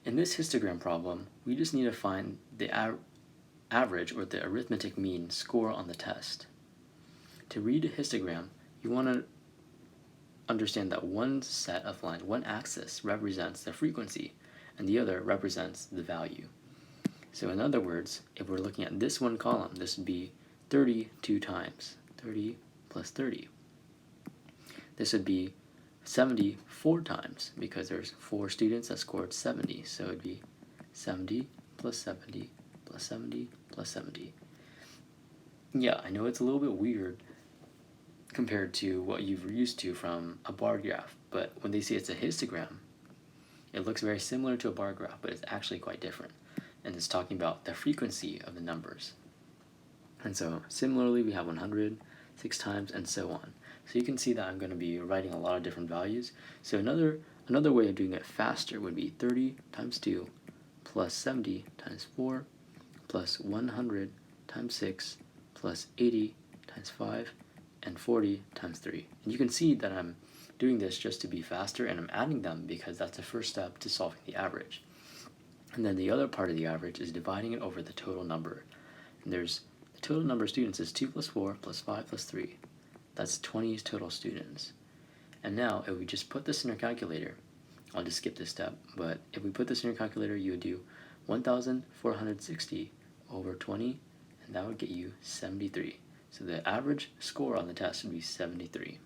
In this histogram problem, we just need to find the average or the arithmetic mean score on the test. To read a histogram, you want to understand that one set of lines, one axis represents the frequency and the other represents the value. So in other words, if we're looking at this one column, this would be 30 two times, 30 plus 30. This would be 70 four times because there's 4 students that scored 70, so it would be 70 plus 70 plus 70 plus 70. Yeah, I know it's a little bit weird compared to what you've used to from a bar graph, but when they say it's a histogram, it looks very similar to a bar graph, but it's actually quite different. And it's talking about the frequency of the numbers. And so similarly, we have 100, 6 times, and so on. So you can see that I'm going to be writing a lot of different values. So another way of doing it faster would be 30 times 2 plus 70 times 4 plus 100 times 6 plus 80 times 5 and 40 times 3. And you can see that I'm doing this just to be faster, and I'm adding them because that's the first step to solving the average. And then the other part of the average is dividing it over the total number. And the total number of students is 2 plus 4 plus 5 plus 3. That's 20 total students. And now if we just put this in our calculator, I'll just skip this step, but if we put this in your calculator, you would do 1,460 over 20, and that would get you 73. So the average score on the test would be 73.